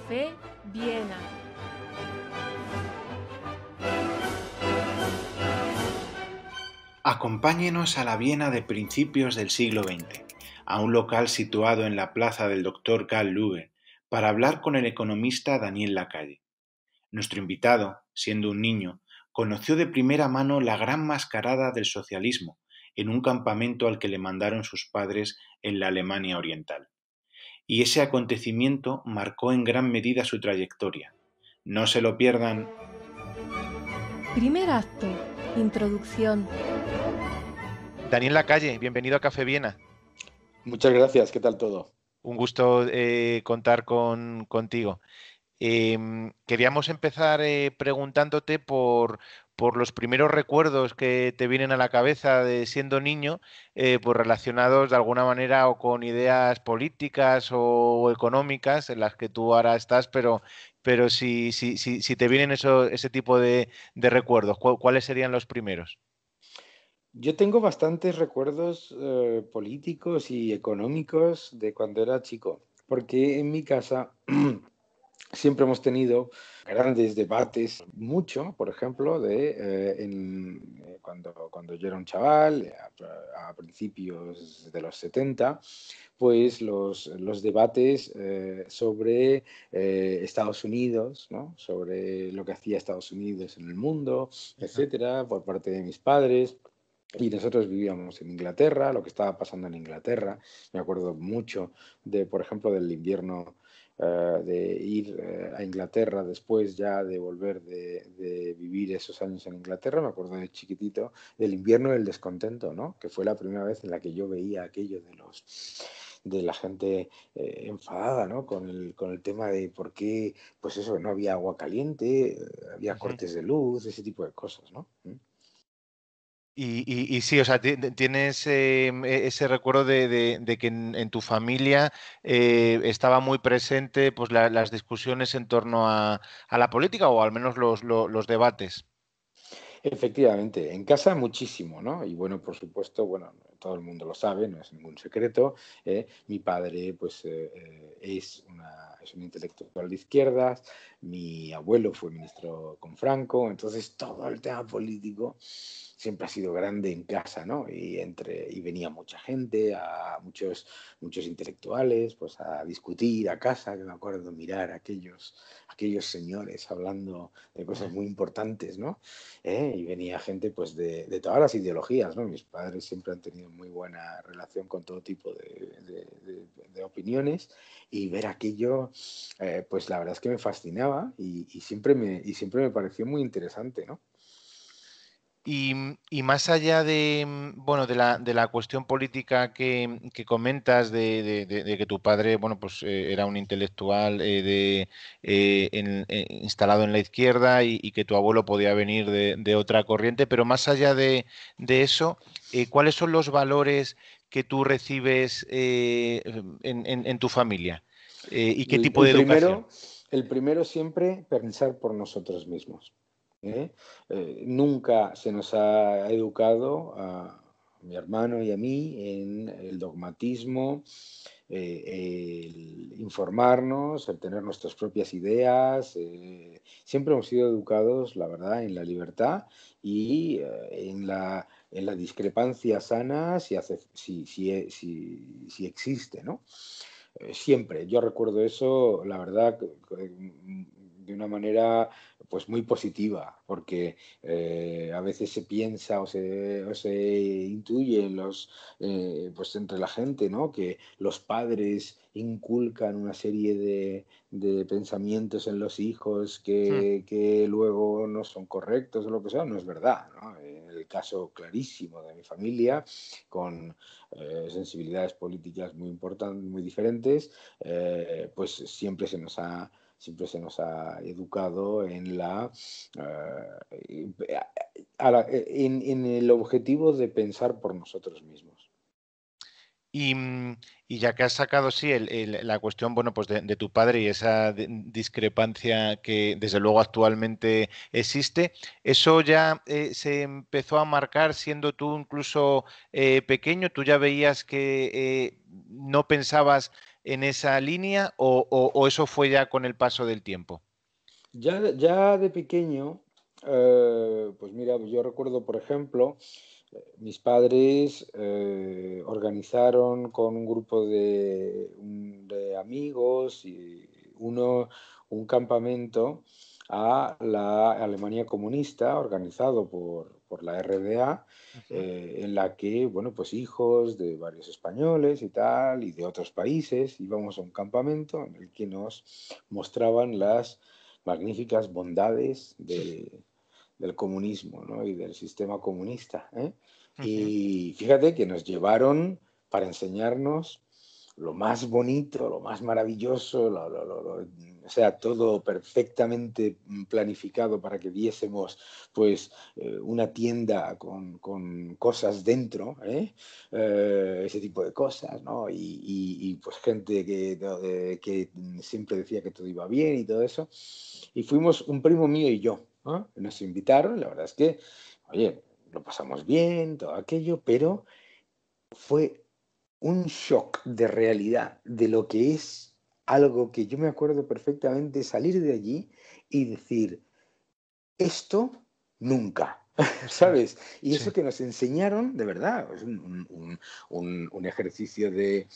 Café Viena. Acompáñenos a la Viena de principios del siglo XX, a un local situado en la plaza del Dr. Karl Lueger, para hablar con el economista Daniel Lacalle. Nuestro invitado, siendo un niño, conoció de primera mano la gran mascarada del socialismo en un campamento al que le mandaron sus padres en la Alemania Oriental. Y ese acontecimiento marcó en gran medida su trayectoria. No se lo pierdan. Primer acto. Introducción. Daniel Lacalle, bienvenido a Café Viena. Muchas gracias, ¿qué tal todo? Un gusto contar contigo. Queríamos empezar preguntándote por los primeros recuerdos que te vienen a la cabeza de siendo niño, pues relacionados de alguna manera o con ideas políticas o económicas en las que tú ahora estás, pero si te vienen ese tipo de recuerdos, ¿cuáles serían los primeros? Yo tengo bastantes recuerdos políticos y económicos de cuando era chico, porque en mi casa siempre hemos tenido grandes debates, mucho, por ejemplo, cuando yo era un chaval, a principios de los 70, pues los debates sobre Estados Unidos, ¿no? Sobre lo que hacía Estados Unidos en el mundo, etcétera, por parte de mis padres. Y nosotros vivíamos en Inglaterra, lo que estaba pasando en Inglaterra. Me acuerdo mucho por ejemplo, del invierno, de ir a Inglaterra después ya de volver de vivir esos años en Inglaterra. Me acuerdo de chiquitito del invierno del descontento, ¿no? Que fue la primera vez en la que yo veía aquello de la gente enfadada, ¿no? Con el tema de por qué, pues eso, no había agua caliente, había Ujú. cortes de luz, ese tipo de cosas, ¿no? Y sí, o sea, tienes ese recuerdo de que en tu familia estaba muy presente pues las discusiones en torno a la política o al menos los debates. Efectivamente, en casa muchísimo, ¿no? Y bueno, por supuesto, bueno, todo el mundo lo sabe, no es ningún secreto. Mi padre, pues, es un intelectual de izquierdas, mi abuelo fue ministro con Franco, entonces todo el tema político siempre ha sido grande en casa, ¿no? Y venía mucha gente, muchos intelectuales, pues a discutir a casa, que me acuerdo mirar a aquellos señores hablando de cosas muy importantes, ¿no? Y venía gente pues de todas las ideologías, ¿no? Mis padres siempre han tenido muy buena relación con todo tipo de opiniones, y ver aquello, pues la verdad es que me fascinaba, y siempre me pareció muy interesante, ¿no? Y más allá de, bueno, de la cuestión política que comentas de que tu padre, bueno, pues era un intelectual instalado en la izquierda y que tu abuelo podía venir de otra corriente, pero más allá de eso, ¿cuáles son los valores que tú recibes en tu familia? ¿Y qué El, tipo el de educación? primero, el primero siempre pensar por nosotros mismos. ¿eh? Nunca se nos ha educado a mi hermano y a mí en el dogmatismo, el informarnos, el tener nuestras propias ideas. Siempre hemos sido educados, la verdad, en la libertad y en la discrepancia sana, si existe, ¿no? Siempre, yo recuerdo eso, la verdad, de una manera pues muy positiva, porque a veces se piensa o se intuye pues entre la gente, ¿no? Que los padres inculcan una serie de pensamientos en los hijos Hmm. que luego no son correctos o lo que sea. No es verdad, ¿no? En el caso clarísimo de mi familia, con sensibilidades políticas muy importantes, muy diferentes, pues siempre se nos ha educado en el objetivo de pensar por nosotros mismos. Y, y ya que has sacado, sí, la cuestión, bueno, pues de tu padre y esa discrepancia que desde luego actualmente existe, ¿eso ya se empezó a marcar siendo tú incluso pequeño? ¿Tú ya veías que no pensabas en esa línea o eso fue ya con el paso del tiempo? Ya de pequeño, pues mira, yo recuerdo, por ejemplo, mis padres organizaron con un grupo de amigos y uno, un campamento a la Alemania comunista organizado por la RDA, Ujú. en la que, bueno, pues hijos de varios españoles y tal, y de otros países, íbamos a un campamento en el que nos mostraban las magníficas bondades del comunismo, ¿no? Y del sistema comunista, ¿eh? Ujú. Y fíjate que nos llevaron para enseñarnos lo más bonito, lo más maravilloso, o sea, todo perfectamente planificado para que viésemos pues una tienda con cosas dentro, ¿eh? Ese tipo de cosas, ¿no? Pues gente que siempre decía que todo iba bien y todo eso. Y fuimos un primo mío y yo, ¿no? Nos invitaron, la verdad es que, oye, lo pasamos bien, todo aquello, pero fue un shock de realidad de lo que es algo que yo me acuerdo perfectamente, salir de allí y decir, esto nunca, Ostras. ¿sabes? Y Sí. eso que nos enseñaron, de verdad, es un ejercicio de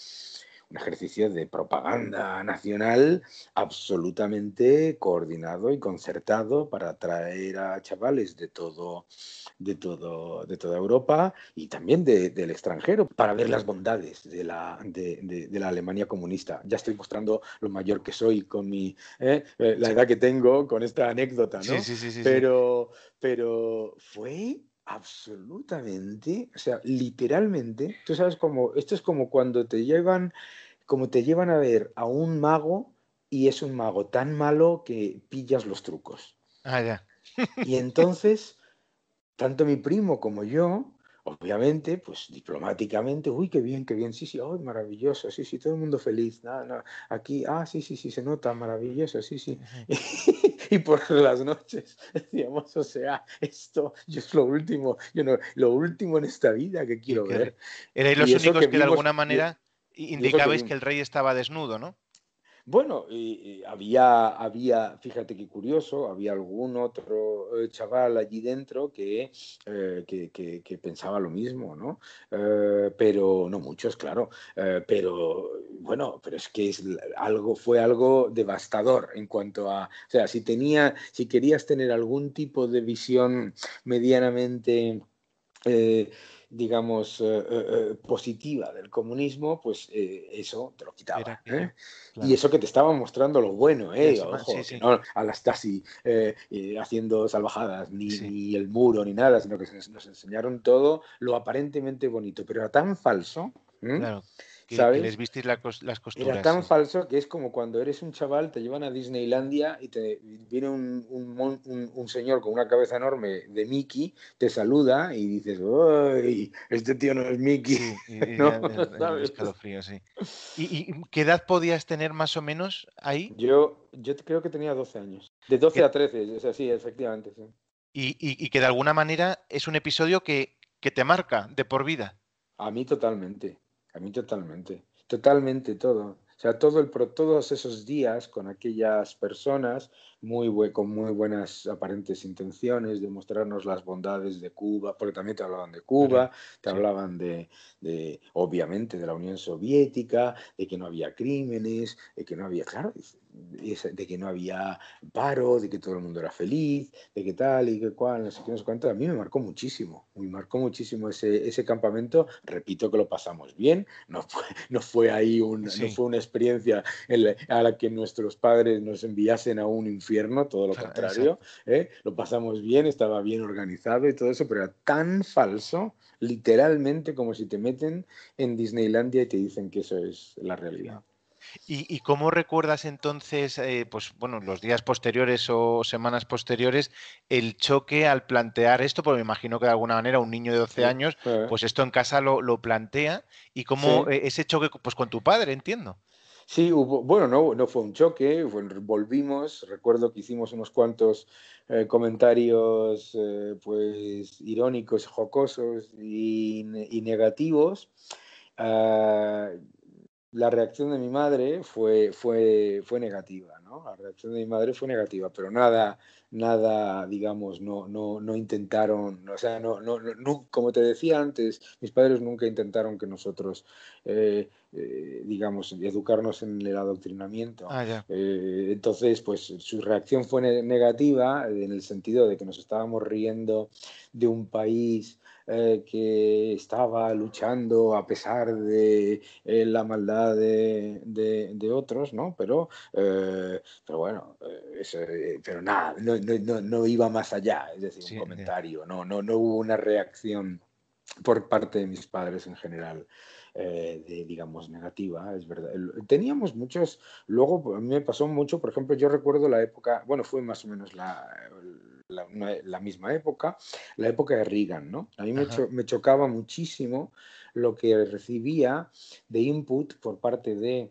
propaganda nacional absolutamente coordinado y concertado para atraer a chavales de toda Europa y también del extranjero para ver las bondades de la Alemania comunista. Ya estoy mostrando lo mayor que soy con la Sí, edad que tengo con esta anécdota, sí, ¿no? sí, sí, sí, sí. Pero fue absolutamente, o sea, literalmente, tú sabes cómo, esto es como te llevan a ver a un mago y es un mago tan malo que pillas los trucos. Ah, ya. Y entonces tanto mi primo como yo, obviamente, pues diplomáticamente, uy, qué bien, sí, sí, ay, maravilloso, sí, sí, todo el mundo feliz, nada, nada, aquí, sí, sí, sí, se nota, maravilloso, sí, sí. Ujú. Y por las noches decíamos, o sea, esto yo es lo último, yo no, lo último en esta vida que Y quiero ver. erais Y los eso que únicos que de vimos, alguna y, manera y eso que indicabais que vimos. el rey estaba desnudo, ¿no? Bueno, y había, fíjate qué curioso, había algún otro chaval allí dentro que pensaba lo mismo, ¿no? Pero no muchos, claro. Pero bueno, pero es que fue algo devastador en cuanto a, o sea, si querías tener algún tipo de visión medianamente eh, digamos, positiva del comunismo, pues eso te lo Era quitaba, ¿eh? aquello. Y Claro. eso que te estaba mostrando lo bueno, Y encima, sí, ojo, que sí, no a la Stasi haciendo salvajadas, sí, ni el muro, ni nada, sino que nos enseñaron todo lo aparentemente bonito, pero era tan falso, ¿eh? claro. Que les ¿Sabes? visteis las Era costuras, tan sí. falso que es como cuando eres un chaval, te llevan a Disneylandia y te viene un señor con una cabeza enorme de Mickey, te saluda y dices, ¡ay! Este tío no es Mickey, Sí, y ya ¿no? el ¿Sabes? escalofrío, sí. ¿Y qué edad podías tener más o menos ahí? Yo creo que tenía 12 años. De 12 Que- a 13, o sea, sí, efectivamente, sí. y que de alguna manera es un episodio que te marca de por vida. A mí totalmente, a mí totalmente, totalmente todo. O sea, todos esos días con aquellas personas con muy buenas aparentes intenciones de mostrarnos las bondades de Cuba, porque también te hablaban de Claro, Cuba, te sí, hablaban obviamente, de la Unión Soviética, de que no había crímenes, de que no había, claro, de que no había paro, de que todo el mundo era feliz, de que tal y que cual, no sé qué, no sé cuánto. A mí me marcó muchísimo ese campamento. Repito que lo pasamos bien, no fue ahí no sí, fue una experiencia a la que nuestros padres nos enviasen a un infierno, todo lo claro, contrario, exacto. ¿eh? Lo pasamos bien, estaba bien organizado y todo eso, pero era tan falso, literalmente como si te meten en Disneylandia y te dicen que eso es la Sí. realidad. ¿Y cómo recuerdas entonces, pues bueno, los días posteriores o semanas posteriores, el choque al plantear esto? Porque me imagino que de alguna manera un niño de 12 ¿Eh? años, pues esto en casa lo plantea y cómo Sí. ese choque pues con tu padre, entiendo. Sí, bueno, no fue un choque, volvimos, recuerdo que hicimos unos cuantos comentarios pues irónicos, jocosos y negativos. Ah, la reacción de mi madre fue negativa, ¿no? La reacción de mi madre fue negativa, pero nada, digamos, no intentaron, o sea, como te decía antes, mis padres nunca intentaron que nosotros, digamos, educarnos en el adoctrinamiento. Ah, ya. Entonces, pues su reacción fue negativa en el sentido de que nos estábamos riendo de un país que estaba luchando a pesar de la maldad de otros, ¿no? Pero bueno, pero nada, no iba más allá, es decir, un Sí, ya. comentario, no hubo una reacción por parte de mis padres en general, digamos, negativa, es verdad. Teníamos muchos, luego a mí me pasó mucho, por ejemplo, yo recuerdo la época, bueno, fue más o menos la misma época, la época de Reagan, ¿no? A mí Ajá. me chocaba muchísimo lo que recibía de input por parte de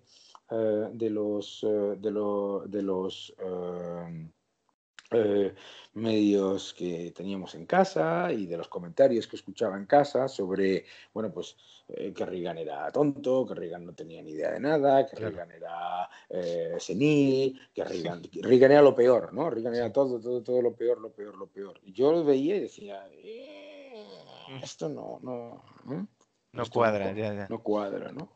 los medios que teníamos en casa y de los comentarios que escuchaba en casa sobre, bueno, pues que Reagan era tonto, que Reagan no tenía ni idea de nada, que Claro. Reagan era senil, que Reagan era lo peor, ¿no? Reagan era Sí. todo lo peor, lo peor, lo peor. Y yo lo veía y decía, Mm, esto ¿eh? no Esto cuadra, ya, ya. no cuadra, ¿no?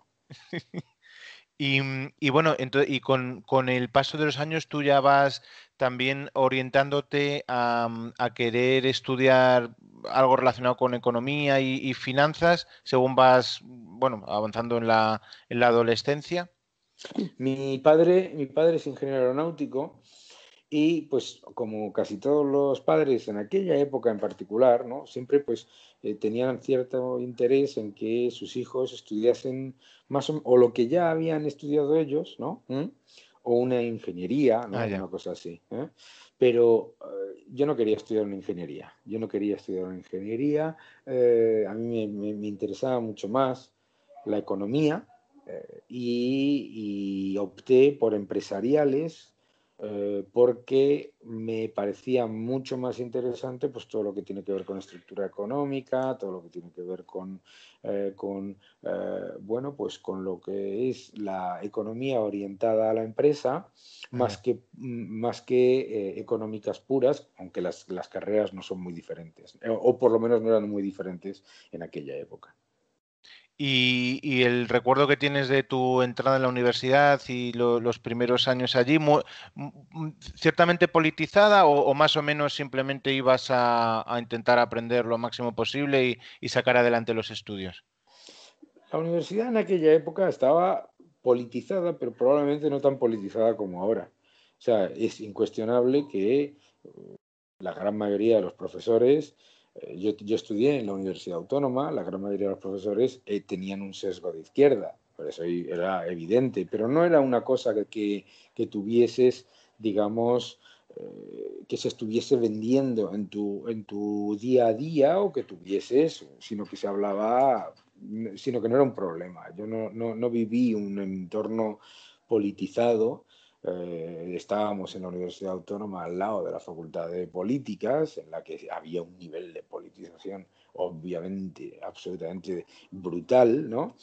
Y bueno, entonces, y con el paso de los años tú ya vas también orientándote a querer estudiar algo relacionado con economía y finanzas según vas, bueno, avanzando en la adolescencia. Mi padre es ingeniero aeronáutico y pues como casi todos los padres en aquella época en particular, ¿no? Siempre pues tenían cierto interés en que sus hijos estudiasen o lo que ya habían estudiado ellos, ¿no? O una ingeniería, Ah, ¿no? ya. Una cosa así, ¿eh? Pero yo no quería estudiar una ingeniería. Yo no quería estudiar una ingeniería. A mí me interesaba mucho más la economía, y opté por empresariales, porque me parecía mucho más interesante pues todo lo que tiene que ver con estructura económica, todo lo que tiene que ver bueno, pues con lo que es la economía orientada a la empresa, Ah, ya. más que económicas puras, aunque las carreras no son muy diferentes, o por lo menos no eran muy diferentes en aquella época. Y el recuerdo que tienes de tu entrada en la universidad y los primeros años allí, ¿ciertamente politizada o más o menos simplemente ibas a intentar aprender lo máximo posible y sacar adelante los estudios? La universidad en aquella época estaba politizada, pero probablemente no tan politizada como ahora. O sea, es incuestionable que la gran mayoría de los profesores, yo estudié en la Universidad Autónoma, la gran mayoría de los profesores tenían un sesgo de izquierda, por eso era evidente, pero no era una cosa que tuvieses, digamos, que se estuviese vendiendo en tu día a día o que tuvieses, sino que no era un problema. Yo no viví un entorno politizado. Estábamos en la Universidad Autónoma al lado de la Facultad de Políticas, en la que había un nivel de politización obviamente absolutamente brutal, ¿no?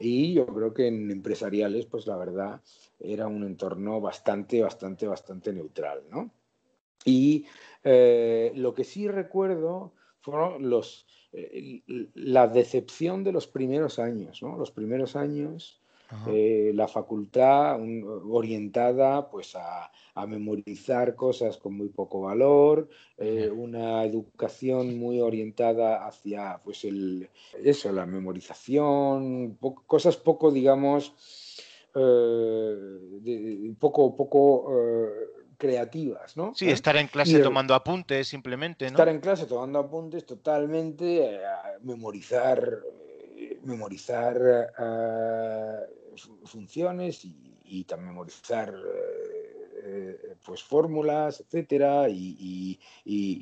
Y yo creo que en empresariales, pues la verdad, era un entorno bastante neutral, ¿no? Y lo que sí recuerdo fueron la decepción de los primeros años, ¿no? Los primeros años, Ajá. la facultad orientada pues a memorizar cosas con muy poco valor, Ya. una educación muy orientada hacia pues la memorización, cosas poco, digamos, poco creativas, ¿no? Sí, estar en Y clase tomando apuntes simplemente, estar ¿no? en clase tomando apuntes totalmente, memorizar funciones y también memorizar pues fórmulas, etcétera, y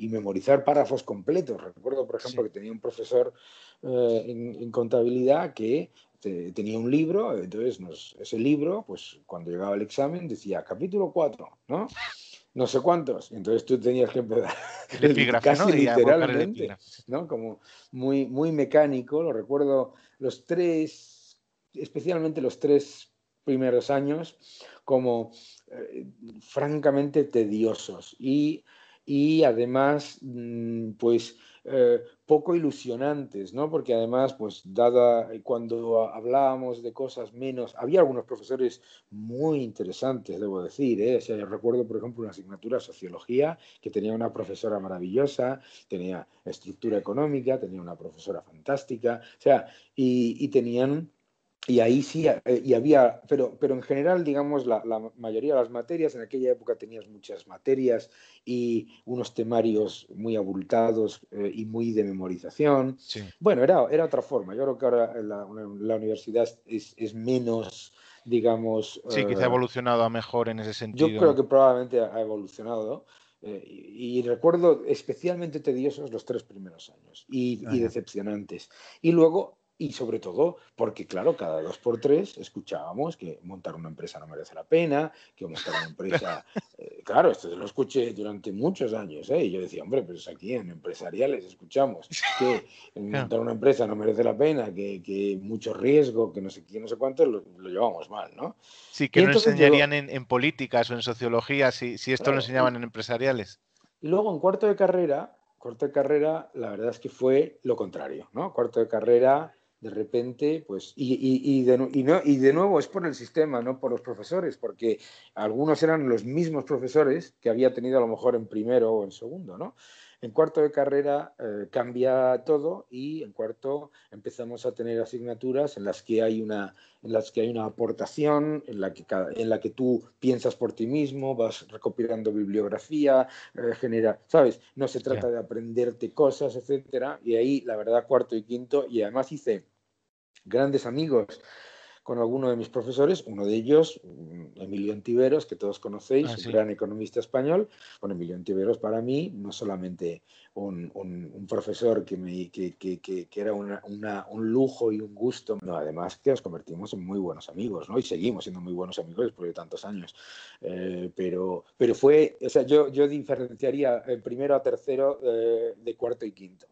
memorizar párrafos completos. Recuerdo, por ejemplo, Sí. que tenía un profesor en contabilidad que tenía un libro, entonces ese libro, pues cuando llegaba el examen decía capítulo 4, ¿no? No sé cuántos. Entonces tú tenías que empezar El epígrafe, casi ¿no? Y a volcar el literalmente, epígrafe. Sí. ¿no? Como muy mecánico. Lo recuerdo los 3, especialmente los 3 primeros años, como francamente tediosos y además, pues poco ilusionantes, ¿no? Porque además, pues cuando hablábamos de cosas menos, había algunos profesores muy interesantes, debo decir, ¿eh? O sea, yo recuerdo, por ejemplo, una asignatura de sociología que tenía una profesora maravillosa, tenía estructura económica, tenía una profesora fantástica, o sea, y tenían... Y ahí sí, y había, pero en general, digamos, la mayoría de las materias, en aquella época tenías muchas materias y unos temarios muy abultados y muy de memorización. Sí. Bueno, era otra forma. Yo creo que ahora la universidad es menos, digamos... Sí, quizá ha evolucionado a mejor en ese Yo creo sentido. que probablemente ha evolucionado. Y recuerdo especialmente tediosos los 3 primeros años Ah, y ya. decepcionantes. Y luego, y sobre todo, porque claro, cada 2 por 3 escuchábamos que montar una empresa no merece la pena, que montar una empresa... claro, esto lo escuché durante muchos años, ¿eh? Y yo decía, hombre, pues aquí en empresariales escuchamos que Claro. montar una empresa no merece la pena, que mucho riesgo, que no sé quién, no sé cuánto, lo llevamos mal, ¿no? Sí, que Y no entonces enseñarían llegó, en políticas o en sociología si esto lo claro, enseñaban en empresariales. y luego en cuarto de carrera, la verdad es que fue lo contrario, ¿no? Cuarto de carrera, de repente, pues, y de nuevo es por el sistema, no por los profesores, porque algunos eran los mismos profesores que había tenido a lo mejor en primero o en segundo, ¿no? En cuarto de carrera cambia todo y en cuarto empezamos a tener asignaturas en las que hay una aportación, en la que tú piensas por ti mismo, vas recopilando bibliografía, ¿sabes? No se Ya. trata de aprenderte cosas, etcétera. Y ahí, la verdad, cuarto y quinto, y además hice grandes amigos con alguno de mis profesores, uno de ellos, Emilio Ontiveros, que todos conocéis, Ah, un sí. gran economista español. Bueno, Emilio Ontiveros para mí, no solamente un profesor que era un lujo y un gusto, no, además que nos convertimos en muy buenos amigos, ¿no? Y seguimos siendo muy buenos amigos después de tantos años. Pero fue, o sea, yo diferenciaría el primero a tercero de cuarto y quinto.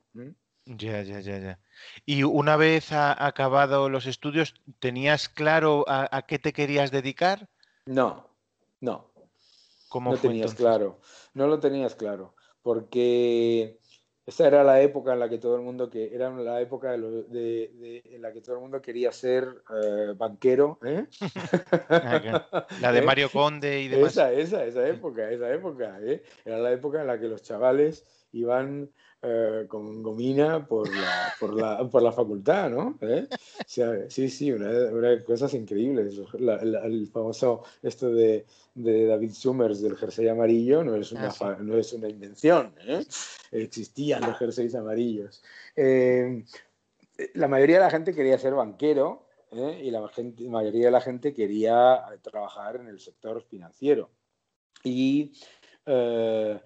Ya, ya, ya, ya. Y una vez acabado los estudios, ¿tenías claro a qué te querías dedicar? No, no. ¿Cómo No fue tenías entonces? claro, no lo tenías claro, porque esa era la época en la que todo el mundo era la época en la que todo el mundo quería ser banquero, ¿eh? Ah, claro. La de ¿Eh? Mario Conde y demás. Sí. Esa época, ¿eh? Era la época en la que los chavales iban con gomina por la facultad, ¿no? ¿Eh? O sea, sí, sí, cosas increíbles. El famoso esto de David Summers del jersey amarillo Ah, sí. no es una invención, ¿eh? Existían los jerseys amarillos. Eh, la mayoría de la gente quería ser banquero, ¿eh? Y mayoría de la gente quería trabajar en el sector financiero. Y, eh,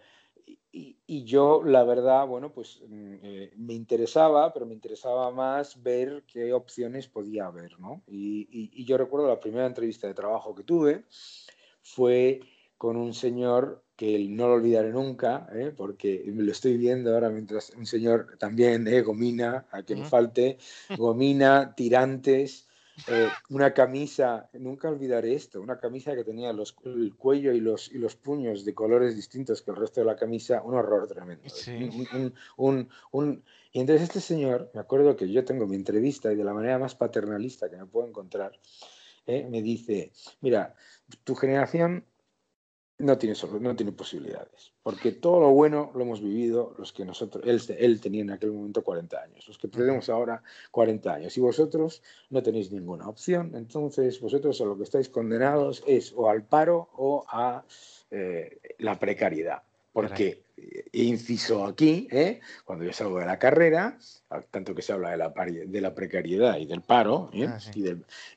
y yo, la verdad, bueno, pues me interesaba, pero me interesaba más ver qué opciones podía haber, ¿no? Y yo recuerdo la primera entrevista de trabajo que tuve fue con un señor que no lo olvidaré nunca, porque me lo estoy viendo ahora mientras un señor también, gomina, a que no Ujú. falte, gomina, tirantes, una camisa, nunca olvidaré esto, una camisa que tenía el cuello y los puños de colores distintos que el resto de la camisa, un horror tremendo. Sí. Y entonces este señor, me acuerdo que yo tengo mi entrevista y de la manera más paternalista que me puedo encontrar, me dice, mira, tu generación no tiene posibilidades, porque todo lo bueno lo hemos vivido los que nosotros, él tenía en aquel momento 40 años, los que Ujú. tenemos ahora 40 años, y vosotros no tenéis ninguna opción, entonces vosotros a lo que estáis condenados es o al paro o a la precariedad, Caray. porque, inciso aquí, cuando yo salgo de la carrera, tanto que se habla de la precariedad y del paro, Ah, sí.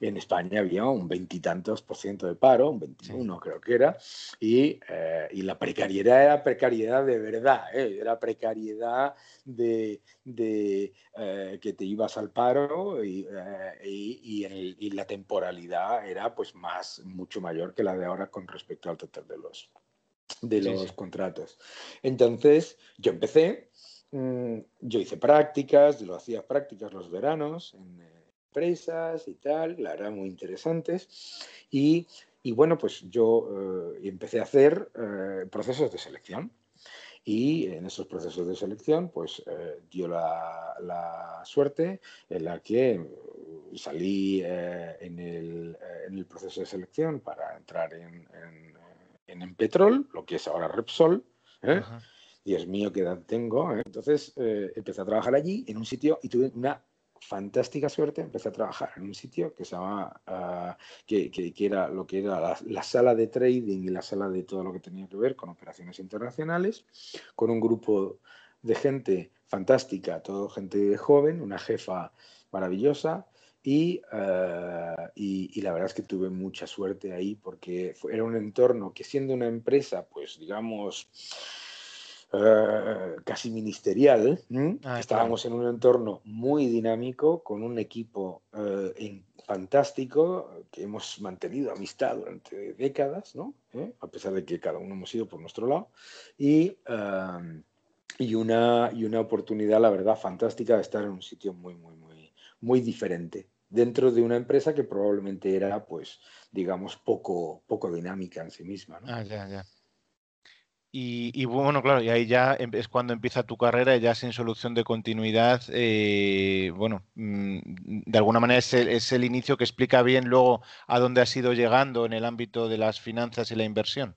en España había un veintitantos por ciento de paro, un Sí. 21 creo que era, y la precariedad era precariedad de verdad, era precariedad que te ibas al paro y la temporalidad era pues mucho mayor que la de ahora con respecto al total de Sí, los sí. contratos. Entonces, yo empecé, yo hice prácticas, lo hacía prácticas los veranos empresas y tal, la verdad muy interesantes. Y bueno, pues yo empecé a hacer procesos de selección. Y en esos procesos de selección, pues dio la suerte en la que salí en el proceso de selección para entrar en Empetrol, lo que es ahora Repsol. ¿eh? Ajá. Dios mío, qué edad tengo. Entonces empecé a trabajar allí en un sitio y tuve una fantástica suerte. Empecé a trabajar en un sitio que se llama, que era lo que era la sala de trading y la sala de todo lo que tenía que ver con operaciones internacionales, con un grupo de gente fantástica, todo gente joven, una jefa maravillosa. Y la verdad es que tuve mucha suerte ahí porque era un entorno que, siendo una empresa, pues digamos, casi ministerial, Ah, claro. estábamos en un entorno muy dinámico, con un equipo fantástico, que hemos mantenido amistad durante décadas, ¿no? A pesar de que cada uno hemos ido por nuestro lado. Y una oportunidad, la verdad, fantástica de estar en un sitio muy, muy, muy, muy diferente, dentro de una empresa que probablemente era, pues, digamos, poco dinámica en sí misma, ¿no? Ah, ya, ya. Y bueno, claro, y ahí ya es cuando empieza tu carrera, y ya sin solución de continuidad. Bueno, de alguna manera es el inicio que explica bien luego a dónde has ido llegando en el ámbito de las finanzas y la inversión.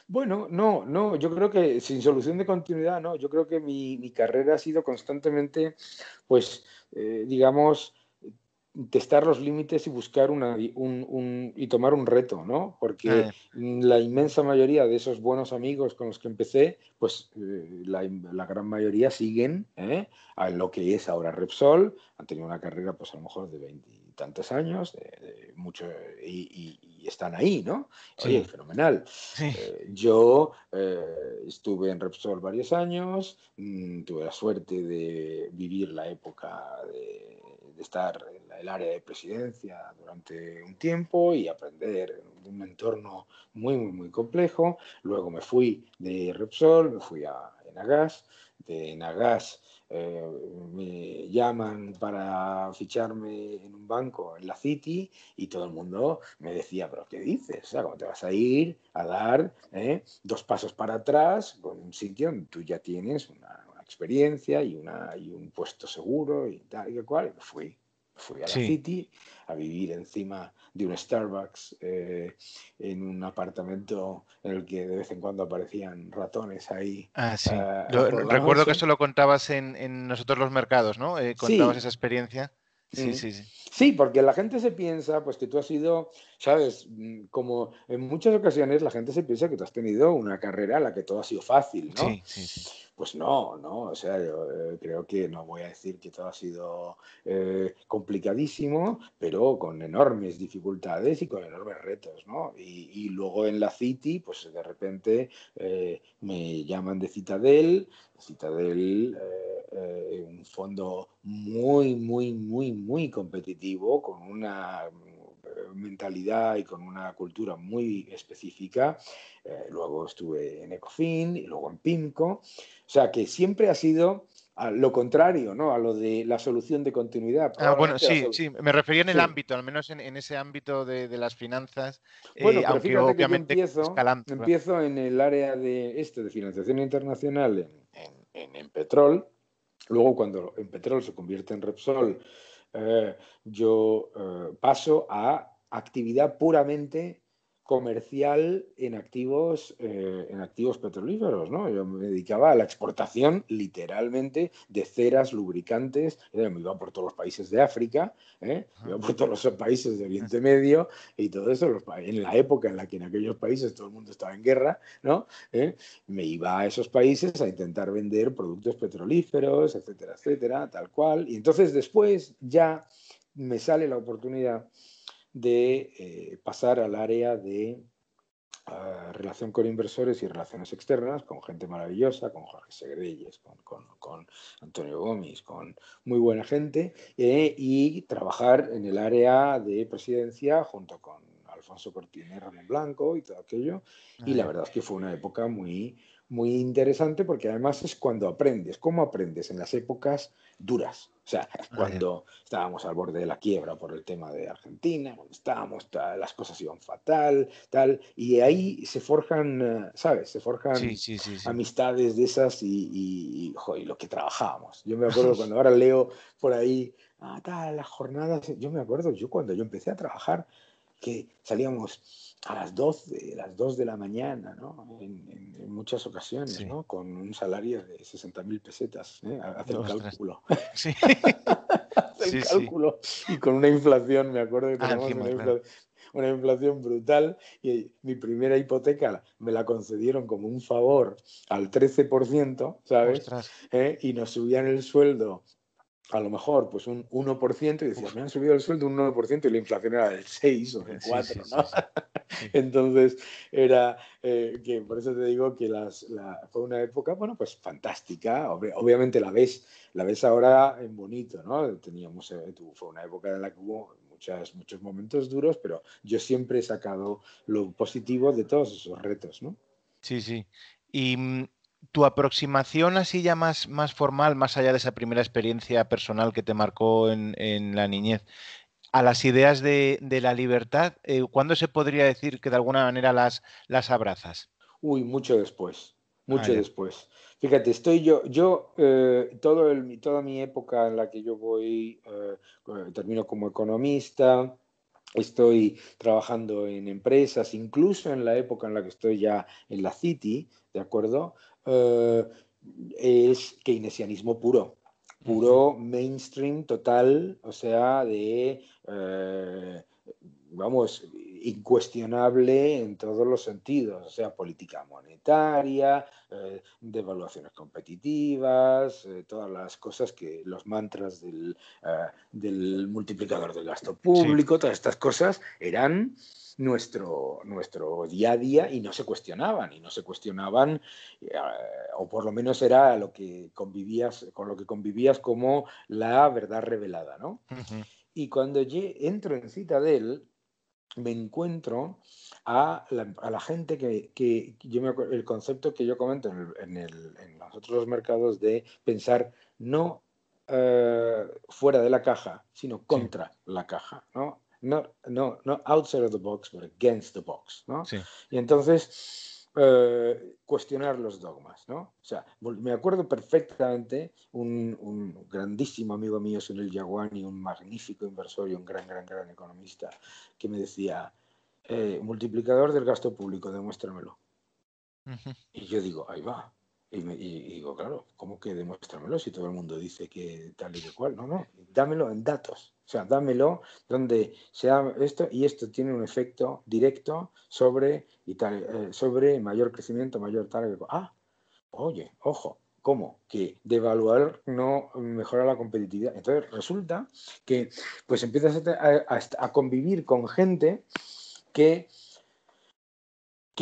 Bueno, no, no, yo creo que sin solución de continuidad, no, yo creo que mi carrera ha sido constantemente, pues, digamos, testar los límites y buscar y tomar un reto, ¿no? Porque Ah, la inmensa mayoría de esos buenos amigos con los que empecé, pues la gran mayoría siguen a lo que es ahora Repsol, han tenido una carrera, pues a lo mejor de veintitantos años, mucho, y están ahí, ¿no? Oye, sí, fenomenal. sí. Yo estuve en Repsol varios años, tuve la suerte de vivir la época de estar en el área de presidencia durante un tiempo y aprender de un entorno muy, muy, muy complejo. Luego me fui de Repsol, me fui a Enagas. De Enagas me llaman para ficharme en un banco en la City y todo el mundo me decía, pero ¿qué dices? O sea, ¿cómo te vas a ir a dar dos pasos para atrás con un sitio donde tú ya tienes una experiencia y un puesto seguro y tal y cual? Y me fui a la Sí. City a vivir encima de un Starbucks en un apartamento en el que de vez en cuando aparecían ratones ahí Ah, sí. por la Recuerdo que noche. eso lo contabas en Nosotros los Mercados, ¿no? Contabas Sí. esa experiencia. Sí, Mm. sí, sí. Sí, porque la gente se piensa, pues que tú has sido, sabes, como en muchas ocasiones la gente se piensa que tú has tenido una carrera en la que todo ha sido fácil, ¿no? Sí, sí, sí. Pues no, no, o sea, yo creo que no voy a decir que todo ha sido complicadísimo, pero con enormes dificultades y con enormes retos, ¿no? Y luego en la City, pues de repente me llaman de Citadel, un fondo muy, muy, muy, muy competitivo, con una mentalidad y con una cultura muy específica. Luego estuve en Ecofin y luego en PIMCO. O sea, que siempre ha sido a lo contrario, ¿no? A lo de la solución de continuidad. Ah, bueno, Probablemente la sí, solución. sí, me refería en el Sí. ámbito, al menos en ese ámbito de las finanzas, Bueno, pero aunque fíjate que yo obviamente empiezo, escalando. Claro. empiezo en el área de financiación internacional en Petrol. Luego, cuando en Petrol se convierte en Repsol, yo paso a actividad puramente comercial en activos petrolíferos, ¿no? Yo me dedicaba a la exportación, literalmente, de ceras, lubricantes. Me iba por todos los países de África, me Ajá. iba por todos los países de Oriente Medio y todo eso, en la época en la que en aquellos países todo el mundo estaba en guerra, ¿no? Me iba a esos países a intentar vender productos petrolíferos, etcétera, etcétera, tal cual. Y entonces después ya me sale la oportunidad de pasar al área de relación con inversores y relaciones externas, con gente maravillosa, con Jorge Segreyes, con Antonio Gómez, con muy buena gente, y trabajar en el área de presidencia junto con Alfonso Cortines, Ramón Blanco y todo aquello. Y Ah, la ya. verdad es que fue una época muy, muy interesante porque además es cuando aprendes. ¿Cómo aprendes? En las épocas duras. O sea, Ah, ya. cuando estábamos al borde de la quiebra por el tema de Argentina, cuando estábamos, las cosas iban fatal, tal, y ahí se forjan, ¿sabes? Se Sí, forjan sí, sí, sí. amistades de esas y lo que trabajábamos. Yo me acuerdo cuando ahora leo por ahí, tal, las jornadas, yo me acuerdo, yo cuando yo empecé a trabajar, que salíamos a las 2 de la mañana, ¿no? En muchas ocasiones, Sí. ¿no? Con un salario de 60.000 pesetas, ¿eh? Haz el Ostras. cálculo. Sí. Haz el Sí, sí. cálculo. Y con una inflación, me acuerdo que Ah, teníamos encima, claro. una inflación brutal y mi primera hipoteca me la concedieron como un favor al 13%, ¿sabes? Ostras. Y nos subían el sueldo a lo mejor pues un 1% y decías, Uf. me han subido el sueldo un 1% y la inflación era del 6 o del Sí, sí, 4, sí, ¿no? sí. Sí. Entonces era que por eso te digo que fue una época, bueno, pues fantástica. Obviamente la ves ahora en bonito, ¿no? Teníamos, fue una época en la que hubo muchos momentos duros, pero yo siempre he sacado lo positivo de todos esos retos, ¿no? Sí, sí. Y tu aproximación así ya más formal, más allá de esa primera experiencia personal que te marcó en la niñez, a las ideas de la libertad, ¿cuándo se podría decir que de alguna manera las abrazas? Uy, mucho después, Ah, mucho ya. después. Fíjate, toda mi época en la que yo termino como economista, estoy trabajando en empresas, incluso en la época en la que estoy ya en la City, ¿de acuerdo? Eh, es keynesianismo puro, Ujú. puro mainstream total, o sea, vamos, incuestionable en todos los sentidos, o sea, política monetaria, devaluaciones competitivas, todas las cosas los mantras del multiplicador del gasto Sí. público, todas estas cosas eran nuestro día a día y no se cuestionaban, o por lo menos era con lo que convivías como la verdad revelada, ¿no? Ujú. Y cuando entro en Citadel, me encuentro a la gente que el concepto que yo comento en los otros mercados de pensar no fuera de la caja, sino Sí, contra la caja, ¿no? No outside of the box, but against the box, ¿no? sí. Y entonces cuestionar los dogmas, ¿no? O sea, me acuerdo perfectamente un grandísimo amigo mío, Sunil Jawani, un magnífico inversor y un gran economista, que me decía, multiplicador del gasto público, demuéstramelo. Ujú. Y yo digo, ahí va. Y digo, claro, ¿cómo que demuéstramelo si todo el mundo dice que tal y que cual? No, dámelo en datos. O sea, dámelo donde sea esto y esto tiene un efecto directo sobre mayor crecimiento, mayor tal. Oye, ojo, ¿cómo? Que devaluar no mejora la competitividad. Entonces resulta que pues empiezas a convivir con gente que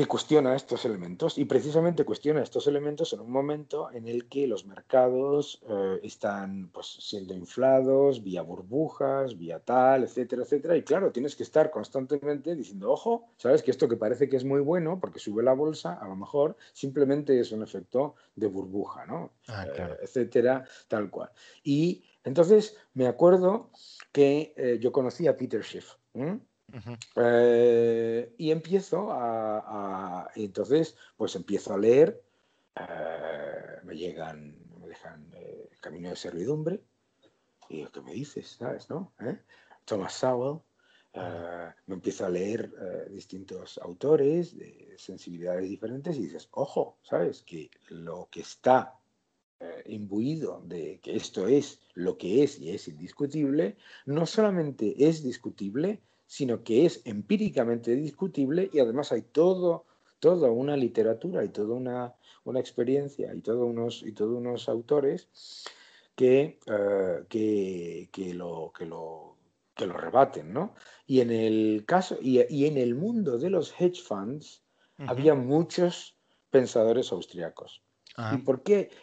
cuestiona estos elementos y precisamente cuestiona estos elementos en un momento en el que los mercados están pues, siendo inflados vía burbujas, vía tal, etcétera, etcétera. Y claro, tienes que estar constantemente diciendo, ojo, sabes que esto que parece que es muy bueno porque sube la bolsa, a lo mejor simplemente es un efecto de burbuja, ¿no? Ah, claro. Etcétera, tal cual. Y entonces me acuerdo que yo conocí a Peter Schiff. Ujú. Y entonces, pues empiezo a leer, me dejan El camino de servidumbre, y digo, ¿qué me dices? ¿Sabes, no? Thomas Sowell, Ah, me empiezo a leer distintos autores de sensibilidades diferentes y dices, ojo, ¿sabes? Que lo que está imbuido de que esto es lo que es y es indiscutible, no solamente es discutible, sino que es empíricamente discutible y además hay toda una literatura y toda una experiencia y todos unos autores que lo rebaten, ¿no? Y en el caso, y en el mundo de los hedge funds ujú. había muchos pensadores austriacos. Ah,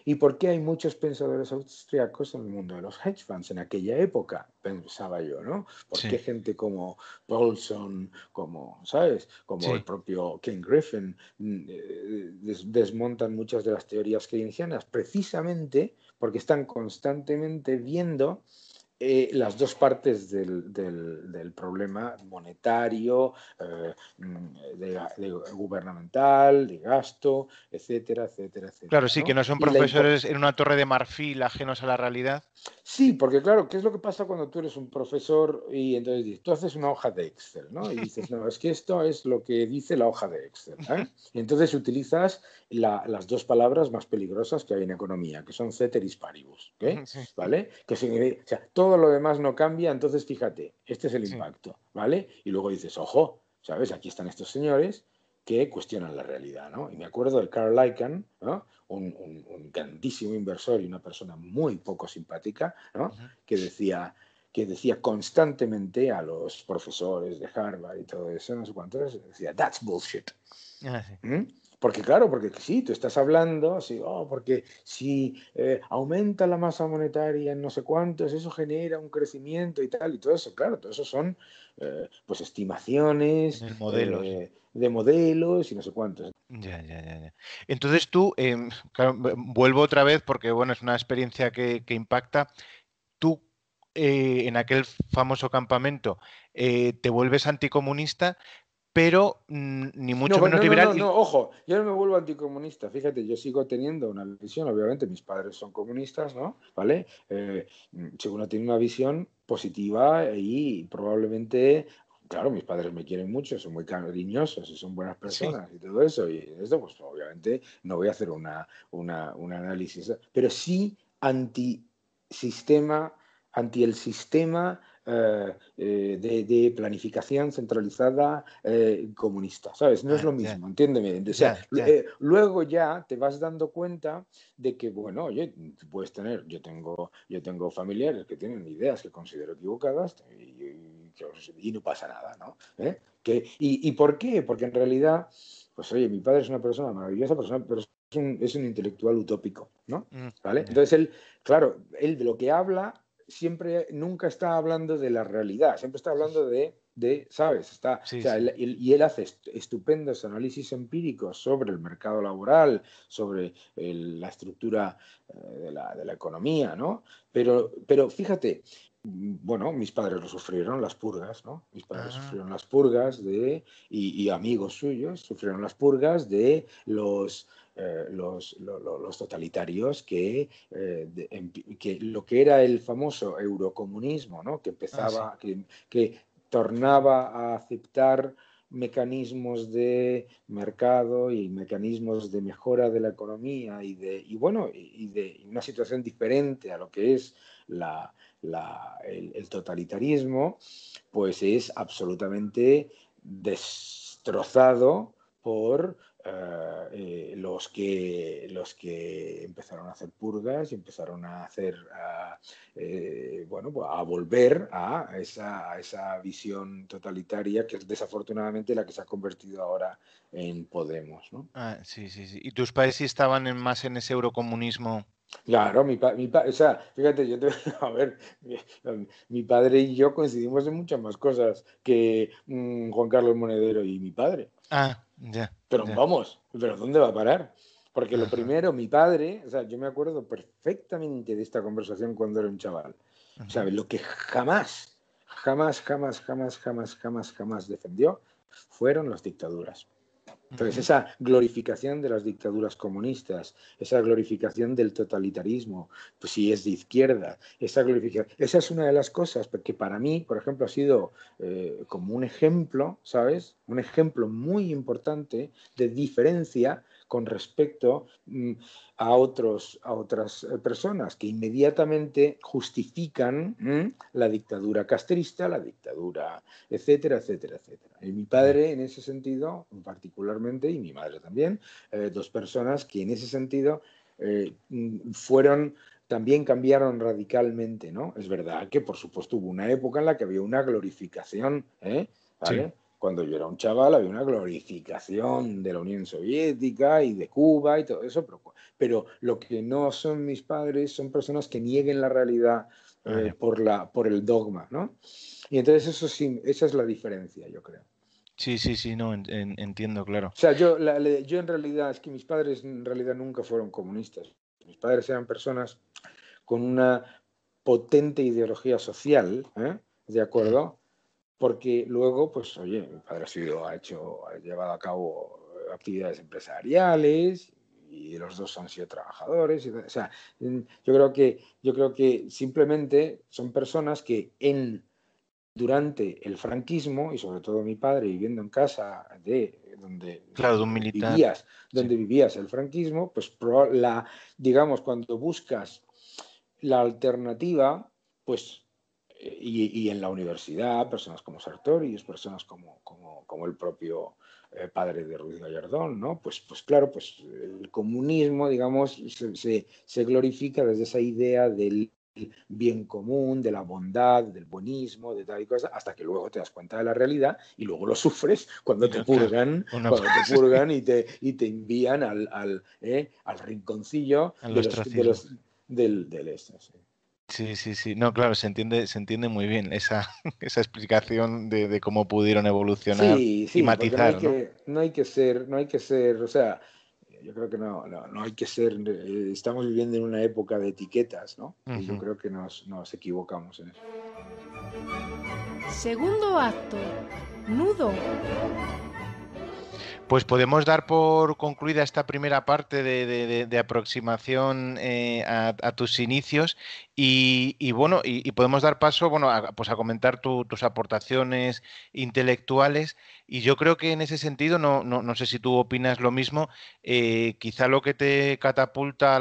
¿Y por qué hay muchos pensadores austriacos en el mundo de los hedge funds en aquella época? Pensaba yo, ¿no? ¿Por qué sí, gente como Paulson, como, ¿sabes? Como el sí. propio Ken Griffin desmontan muchas de las teorías keynesianas? Precisamente porque están constantemente viendo las dos partes del problema monetario, de gubernamental, de gasto, etcétera, etcétera, Claro, etcétera, sí, que ¿no? no son Y la profesores en una torre de marfil ajenos a la realidad. Sí, porque claro, ¿qué es lo que pasa cuando tú eres un profesor y entonces dices, tú haces una hoja de Excel, ¿no? Y dices, no, es que esto es lo que dice la hoja de Excel, ¿eh? Y entonces utilizas las dos palabras más peligrosas que hay en economía, que son ceteris paribus, ¿ok? Sí, ¿Vale? Que significa, o sea, todo lo demás no cambia, entonces fíjate, este es el sí. impacto, ¿vale? Y luego dices, ojo, ¿sabes? Aquí están estos señores que cuestionan la realidad, ¿no? Y me acuerdo de Carl Icahn, ¿no? Un grandísimo inversor y una persona muy poco simpática, ¿no? Ujú. Que decía constantemente a los profesores de Harvard y todo eso, no sé cuántos, decía, that's bullshit. Ah, sí. ¿Mm? Porque claro, porque sí, tú estás hablando, sí, porque si aumenta la masa monetaria en no sé cuántos, eso genera un crecimiento y tal, y todo eso, claro, todo eso son pues En estimaciones el modelo, sí. de modelos y no sé cuántos. Ya, ya, ya, ya. Entonces tú, claro, vuelvo otra vez porque, bueno, es una experiencia que impacta. Tú, en aquel famoso campamento, te vuelves anticomunista, pero ni No, mucho menos no, liberal. no, no, ojo, yo no me vuelvo anticomunista. Fíjate, yo sigo teniendo una visión, obviamente mis padres son comunistas, ¿no? ¿Vale? Según tiene una visión positiva y probablemente, claro, mis padres me quieren mucho, son muy cariñosos y son buenas Sí. personas y todo eso. Y esto, pues obviamente no voy a hacer un análisis, pero sí antisistema, anti el sistema de planificación centralizada comunista, ¿sabes? No es Ah, lo ya, mismo, entiéndeme. O sea, ya, ya. luego ya te vas dando cuenta de que, bueno, oye, tú puedes tener, yo tengo familiares que tienen ideas que considero equivocadas y no pasa nada, ¿no? ¿Eh? ¿Y por qué? Porque en realidad, pues oye, mi padre es una persona maravillosa, pero es un intelectual utópico, ¿no? ¿Vale? Ya. Entonces él, claro, él de lo que habla siempre, nunca está hablando de la realidad, siempre está hablando ¿sabes? O Sí, sea, sí. y él hace estupendos análisis empíricos sobre el mercado laboral, sobre la estructura de la economía, ¿no? Pero fíjate, bueno, mis padres lo sufrieron, las purgas, ¿no? Mis padres Ah, sufrieron las purgas y amigos suyos sufrieron las purgas de los totalitarios que lo que era el famoso eurocomunismo, ¿no? sí. Que tornaba a aceptar mecanismos de mercado y mecanismos de mejora de la economía y de una situación diferente a lo que es el totalitarismo, pues es absolutamente destrozado por los que empezaron a hacer purgas y empezaron a hacer, bueno, pues a volver a esa visión totalitaria que es desafortunadamente la que se ha convertido ahora en Podemos, ¿no? Ah, sí, sí, sí. ¿Y tus padres sí estaban más en ese eurocomunismo? Claro, o sea, fíjate, a ver, mi padre y yo coincidimos en muchas más cosas que Juan Carlos Monedero y mi padre. Ah, ya, Pero ya. vamos, ¿pero dónde va a parar? Porque lo Ajá, primero, mi padre, o sea, yo me acuerdo perfectamente de esta conversación cuando era un chaval. O sea, ujú, lo que jamás defendió fueron las dictaduras. Entonces, ujú. esa glorificación de las dictaduras comunistas, esa glorificación del totalitarismo, pues si es de izquierda, esa glorificación, esa es una de las cosas que para mí, por ejemplo, ha sido como un ejemplo, ¿sabes? Un ejemplo muy importante de diferencia con respecto a otras personas que inmediatamente justifican la dictadura castrista, la dictadura etcétera, etcétera, etcétera. Y mi Ya. padre, en ese sentido, particularmente, y mi madre también, dos personas que en ese sentido también cambiaron radicalmente, ¿no? Es verdad que, por supuesto, hubo una época en la que había una glorificación, Sí. ¿vale? cuando yo era un chaval había una glorificación de la Unión Soviética y de Cuba y todo eso, pero lo que no son mis padres son personas que nieguen la realidad por el dogma, ¿no? Y entonces eso sí, esa es la diferencia, yo creo. Sí, sí, sí, no, entiendo, claro. O sea, yo en realidad, es que mis padres en realidad nunca fueron comunistas. Mis padres eran personas con una potente ideología social, ¿eh? ¿De acuerdo? Porque luego, pues, oye, mi padre ha llevado a cabo actividades empresariales y los dos han sido trabajadores. O sea, yo creo que simplemente son personas que durante el franquismo, y sobre todo mi padre viviendo en casa Claro, de un militar. Sí. donde vivías el franquismo, pues digamos, cuando buscas la alternativa, pues, y en la universidad, personas como Sartorius, personas como el propio padre de Ruiz Gallardón, ¿no? Pues claro, pues el comunismo, digamos, se glorifica desde esa idea del bien común, de la bondad, del buenismo, de tal y cosa, hasta que luego te das cuenta de la realidad y luego lo sufres cuando te purgan, y te envían al rinconcillo del este. Sí. Sí, sí, sí. No, claro, se entiende muy bien esa explicación de cómo pudieron evolucionar Sí, y porque matizar, ¿no? no hay que ser, o sea, yo creo que no hay que ser, estamos viviendo en una época de etiquetas, ¿no? Y yo creo que nos equivocamos en eso. Segundo acto. Nudo. Pues podemos dar por concluida esta primera parte de aproximación a tus inicios y bueno, y podemos dar paso, bueno, pues a comentar tus aportaciones intelectuales y yo creo que en ese sentido, no sé si tú opinas lo mismo, quizá lo que te catapulta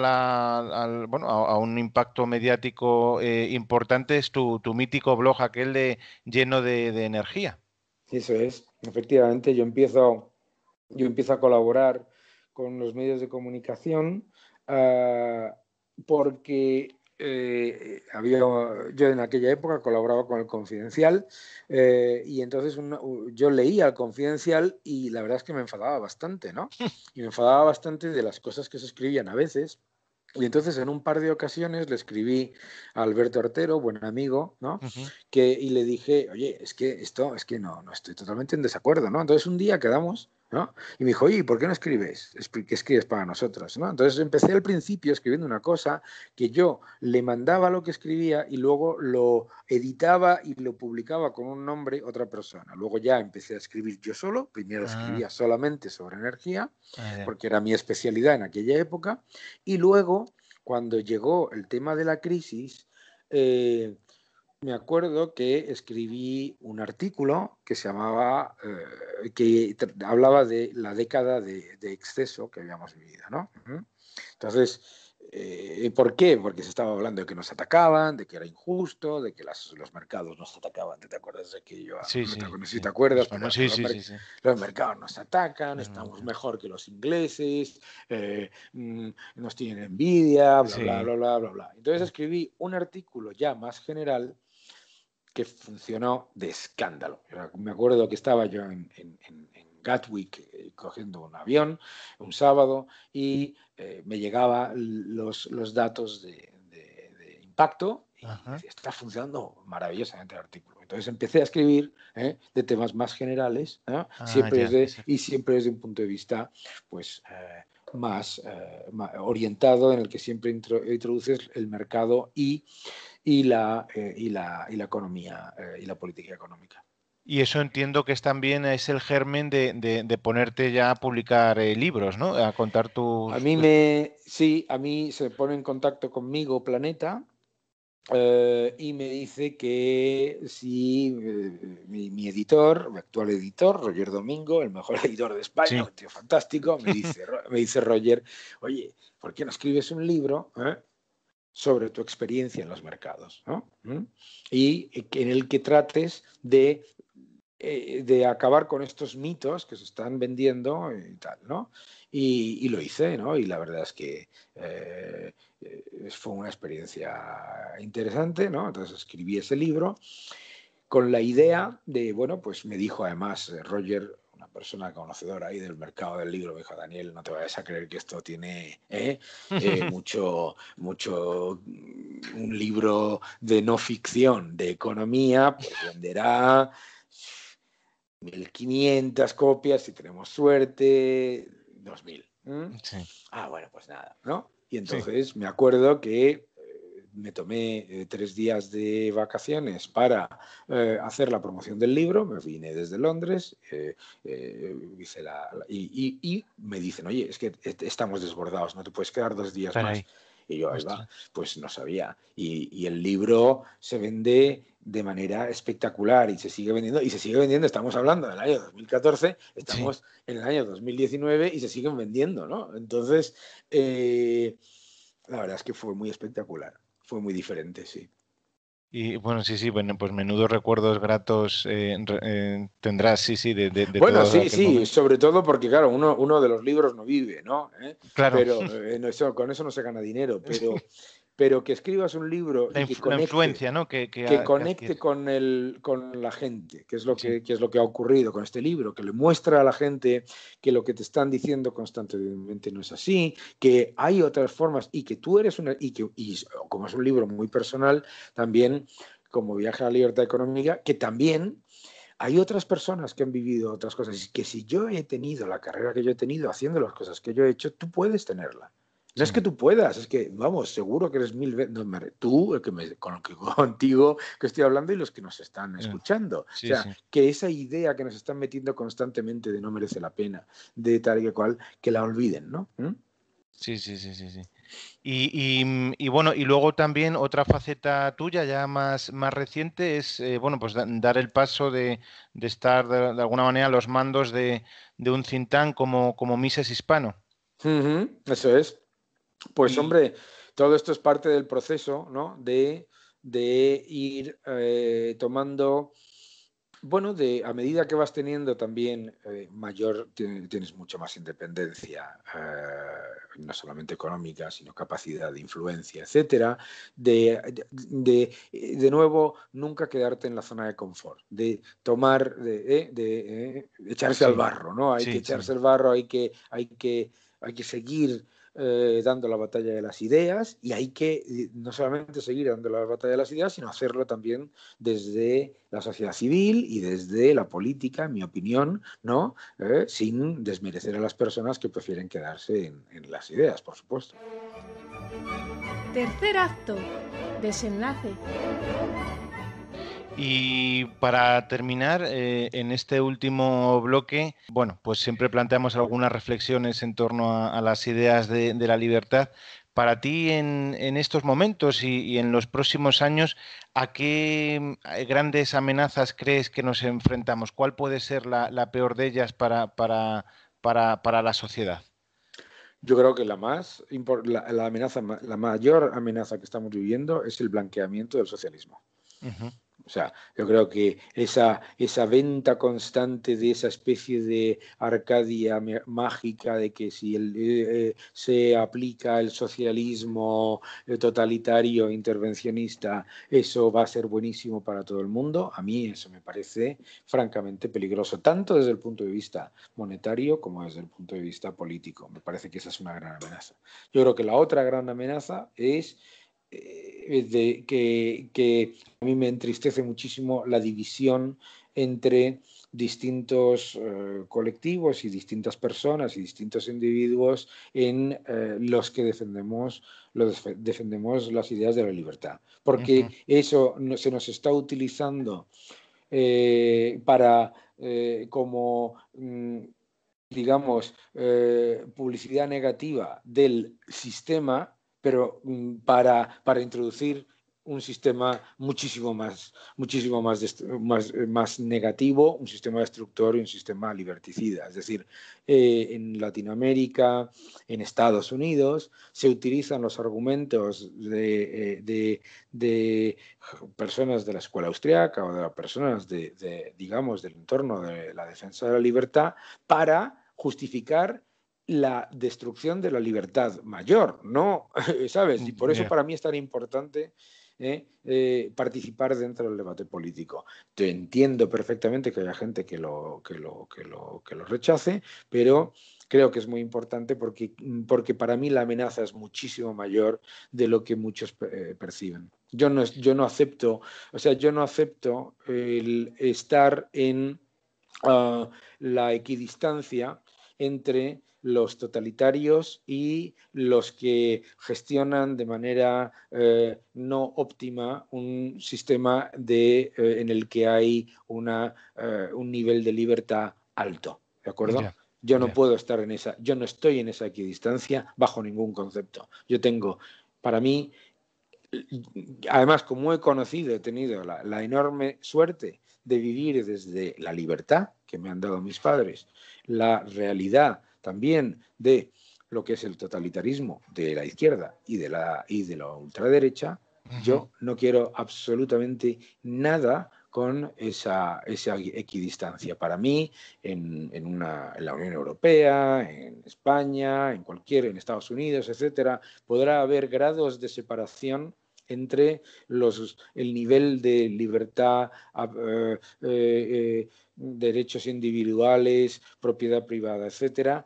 bueno, a un impacto mediático importante es tu mítico blog aquel lleno de energía. Eso es, efectivamente, yo empiezo a colaborar con los medios de comunicación porque yo en aquella época colaboraba con el Confidencial y entonces yo leía el Confidencial y la verdad es que me enfadaba bastante, ¿no? Y me enfadaba bastante de las cosas que se escribían a veces. Y entonces en un par de ocasiones le escribí a Alberto Artero, buen amigo, ¿no? Y le dije, oye, es que no estoy totalmente en desacuerdo, ¿no? Entonces un día quedamos, ¿no? Y me dijo, oye, ¿por qué no escribes? ¿Qué escribes para nosotros? ¿No? Entonces empecé al principio escribiendo una cosa que yo le mandaba lo que escribía y luego lo editaba y lo publicaba con un nombre otra persona. Luego ya empecé a escribir yo solo, primero escribía solamente sobre energía, porque era mi especialidad en aquella época, y luego, cuando llegó el tema de la crisis, me acuerdo que escribí un artículo que se llamaba, que hablaba de la década de exceso que habíamos vivido, ¿no? Entonces, ¿por qué? Porque se estaba hablando de que nos atacaban, de que era injusto, de que los mercados nos atacaban. ¿Te acuerdas de aquello? Sí, No sé si sí. te acuerdas, pero Sí. los mercados nos atacan, estamos mejor que los ingleses, nos tienen envidia, bla, bla, bla, bla, bla, bla. Entonces escribí un artículo ya más general que funcionó de escándalo. Me acuerdo que estaba yo en Gatwick cogiendo un avión un sábado y me llegaban los datos de impacto y decía, está funcionando maravillosamente el artículo. Entonces empecé a escribir de temas más generales, siempre desde un punto de vista pues, más orientado, en el que siempre introduces el mercado y la economía y la política económica. Y eso entiendo que también es el germen de ponerte ya a publicar libros, ¿no? A contar A mí se pone en contacto conmigo Planeta y me dice que si mi editor, mi actual editor, Roger Domingo, el mejor editor de España, un tío fantástico, me dice Roger, oye, ¿por qué no escribes un libro sobre tu experiencia en los mercados, ¿no? Y en el que trates de acabar con estos mitos que se están vendiendo y tal, ¿no? Y lo hice, ¿no? Y la verdad es que fue una experiencia interesante, ¿no? Entonces escribí ese libro con la idea de, bueno, pues me dijo además Roger, una persona conocedora ahí del mercado del libro, me dijo: Daniel, no te vayas a creer que esto tiene mucho, un libro de no ficción, de economía, pues venderá 1.500 copias, si tenemos suerte, 2.000. Sí, Bueno, pues nada, ¿no? Y sí. entonces me acuerdo que me tomé 3 días de vacaciones para hacer la promoción del libro, me vine desde Londres, hice y me dicen: oye, es que estamos desbordados, no te puedes quedar 2 días más. Caray, Y yo, ahí va, ostras. pues no sabía. Y el libro se vende de manera espectacular y se sigue vendiendo, estamos hablando del año 2014, Sí. estamos en el año 2019 y se siguen vendiendo, ¿no? Entonces, la verdad es que fue muy espectacular, fue muy diferente, sí. Y bueno, sí, sí, bueno, pues menudos recuerdos gratos tendrás, sí, sí, de Bueno, todo sí, aquel sí, momento. sobre todo porque, claro, uno de los libros no vive, ¿no? Claro, Pero con eso no se gana dinero, pero que escribas un libro y que la conecte, influencia, ¿no? Que adquiere. con la gente, Sí, que es lo que ha ocurrido con este libro, que le muestra a la gente que lo que te están diciendo constantemente no es así, que hay otras formas y que tú eres y como es un libro muy personal, también como Viaje a la Libertad Económica, que también hay otras personas que han vivido otras cosas y que si yo he tenido la carrera que yo he tenido haciendo las cosas que yo he hecho, tú puedes tenerla. No es sí, que tú puedas, es que, vamos, seguro que eres 1.000 veces, no, tú, contigo que estoy hablando y los que nos están escuchando. O sí, sea, sí. que esa idea que nos están metiendo constantemente de no merece la pena, de tal y que cual, que la olviden, ¿no? Sí, sí, sí, sí, sí. Y bueno, y luego también otra faceta tuya ya más reciente es, bueno, pues dar el paso de estar de alguna manera a los mandos de un think tank como Mises Hispano. Eso es. Pues Y, hombre, todo esto es parte del proceso, ¿no? De ir tomando, bueno, a medida que vas teniendo también tienes mucha más independencia, no solamente económica, sino capacidad de influencia, etcétera, de nuevo, nunca quedarte en la zona de confort, de tomar, de echarse al sí, barro, ¿no? Hay que sí, sí. echarse al barro, hay que seguir dando la batalla de las ideas y hay que no solamente seguir dando la batalla de las ideas, sino hacerlo también desde la sociedad civil y desde la política, en mi opinión, ¿no? Sin desmerecer a las personas que prefieren quedarse en las ideas, por supuesto. Tercer acto. Desenlace. Y para terminar, en este último bloque, bueno, pues siempre planteamos algunas reflexiones en torno a las ideas de la libertad. Para ti, en estos momentos y en los próximos años, ¿a qué grandes amenazas crees que nos enfrentamos? ¿Cuál puede ser la peor de ellas para la sociedad? Yo creo que la mayor amenaza que estamos viviendo es el blanqueamiento del socialismo. Ujú. O sea, yo creo que esa venta constante de esa especie de Arcadia mágica de que si se aplica el socialismo totalitario, intervencionista, eso va a ser buenísimo para todo el mundo, a mí eso me parece francamente peligroso, tanto desde el punto de vista monetario como desde el punto de vista político. Me parece que esa es una gran amenaza. Yo creo que la otra gran amenaza es que a mí me entristece muchísimo la división entre distintos colectivos y distintas personas y distintos individuos en los que defendemos las ideas de la libertad. Ujú. Porque eso se nos está utilizando para como digamos, publicidad negativa del sistema, pero para introducir un sistema más negativo, un sistema destructor y un sistema liberticida. Es decir, en Latinoamérica, en Estados Unidos, se utilizan los argumentos de personas de la escuela austriaca o de personas digamos, del entorno de la defensa de la libertad para justificar la destrucción de la libertad mayor, ¿no? ¿Sabes? Y por eso Ya. para mí es tan importante participar dentro del debate político. Yo entiendo perfectamente que haya gente que lo rechace, pero creo que es muy importante porque para mí la amenaza es muchísimo mayor de lo que muchos perciben. Yo no acepto, o sea, yo no acepto el estar en la equidistancia entre los totalitarios y los que gestionan de manera no óptima un sistema en el que hay un nivel de libertad alto, ¿de acuerdo? Ya, Yo no ya. puedo estar yo no estoy en esa equidistancia bajo ningún concepto. Yo tengo, para mí, además, como he tenido la enorme suerte de vivir desde la libertad que me han dado mis padres, la realidad también de lo que es el totalitarismo de la izquierda y de la ultraderecha, Ujú. yo no quiero absolutamente nada con esa equidistancia. Para mí, en la Unión Europea, en España, en Estados Unidos, etcétera, podrá haber grados de separación entre el nivel de libertad, derechos individuales, propiedad privada, etcétera,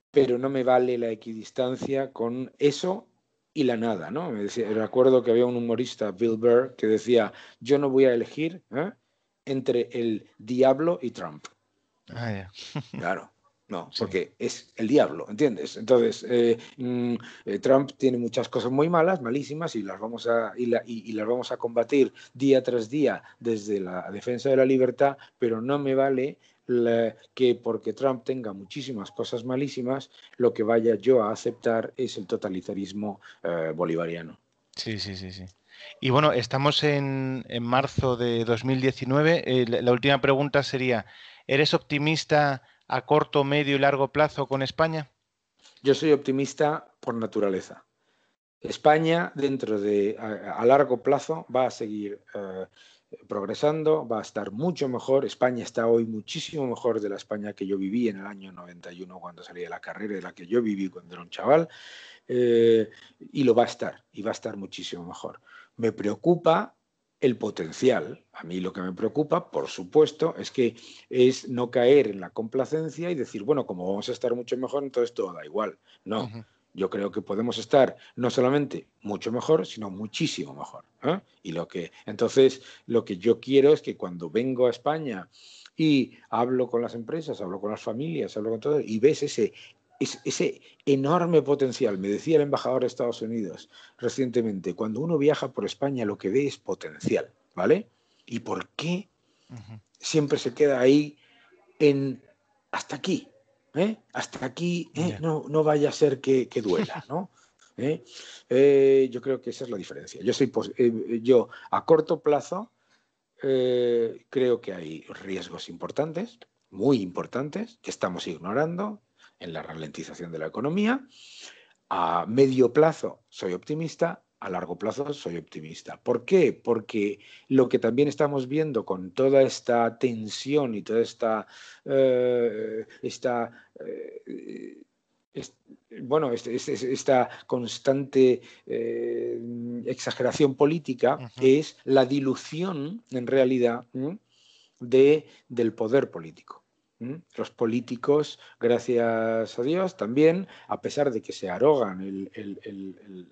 pero no me vale la equidistancia con eso y la nada, ¿no? Recuerdo que había un humorista, Bill Burr, que decía, yo no voy a elegir entre el diablo y Trump. Ah, ya. Claro, no, Sí. porque es el diablo, ¿entiendes? Entonces, Trump tiene muchas cosas muy malas, malísimas, y las vamos a combatir día tras día desde la defensa de la libertad, pero no me vale que porque Trump tenga muchísimas cosas malísimas, lo que vaya yo a aceptar es el totalitarismo bolivariano. Sí, sí, sí, sí. Y bueno, estamos en marzo de 2019. La última pregunta sería, ¿eres optimista a corto, medio y largo plazo con España? Yo soy optimista por naturaleza. España, a largo plazo, va a seguir progresando, va a estar mucho mejor. España está hoy muchísimo mejor de la España que yo viví en el año 91 cuando salí de la carrera, de la que yo viví cuando era un chaval, y lo va a estar, y va a estar muchísimo mejor. Me preocupa el potencial. A mí lo que me preocupa, por supuesto, es no caer en la complacencia y decir, bueno, como vamos a estar mucho mejor, entonces todo da igual. No, Ujú. yo creo que podemos estar no solamente mucho mejor, sino muchísimo mejor. Entonces, lo que yo quiero es que cuando vengo a España y hablo con las empresas, hablo con las familias, hablo con todo, y ves ese enorme potencial. Me decía el embajador de Estados Unidos recientemente, cuando uno viaja por España lo que ve es potencial, ¿vale? ¿Y por qué Ujú. siempre se queda ahí en hasta aquí? Hasta aquí, Ya. no vaya a ser que duela, ¿no? Yo creo que esa es la diferencia. Yo a corto plazo creo que hay riesgos importantes, muy importantes, que estamos ignorando en la ralentización de la economía. A medio plazo soy optimista, a largo plazo soy optimista. ¿Por qué? Porque lo que también estamos viendo con toda esta tensión y toda eh, est- esta constante exageración política Ujú. es la dilución, en realidad, del poder político. Los políticos, gracias a Dios, también, a pesar de que se arrogan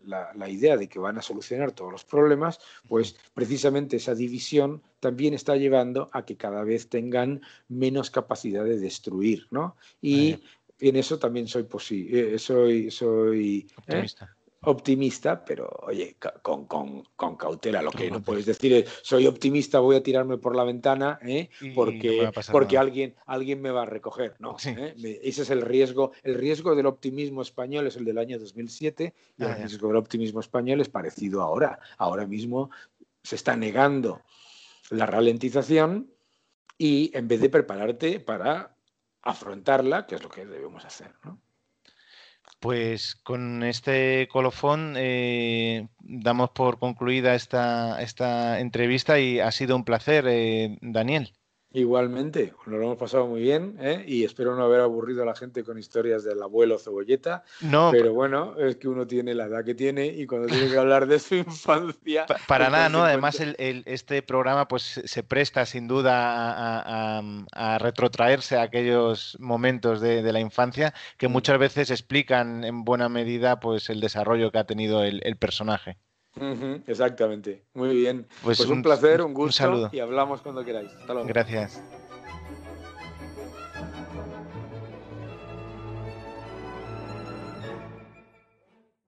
la idea de que van a solucionar todos los problemas, pues precisamente esa división también está llevando a que cada vez tengan menos capacidad de destruir, ¿no? Ah, ya. Y en eso también soy Optimista. optimista, pero oye, con cautela. Lo Con que no cautela. puedes decir es, soy optimista, voy a tirarme por la ventana Y no me va porque, a pasar porque nada. alguien me va a recoger. No, Sí. ese es el riesgo. El riesgo del optimismo español es el del año 2007 y el Ah, ya. riesgo del optimismo español es parecido ahora. Ahora mismo se está negando la ralentización y en vez de prepararte para afrontarla, que es lo que debemos hacer, ¿no? Pues con este colofón damos por concluida esta entrevista y ha sido un placer, Daniel. Igualmente, nos lo hemos pasado muy bien, ¿eh? Y espero no haber aburrido a la gente con historias del abuelo Cebolleta, No, pero bueno, es que uno tiene la edad que tiene y cuando tiene que hablar de su infancia, para pues nada, cuando se ¿no? Además, encuentra... este programa pues se presta sin duda a retrotraerse a aquellos momentos de la infancia que Mm. muchas veces explican en buena medida pues el desarrollo que ha tenido el personaje. Ujú, exactamente, muy bien. Pues Pues un placer, un un gusto saludo. y hablamos cuando queráis. Hasta luego. Gracias.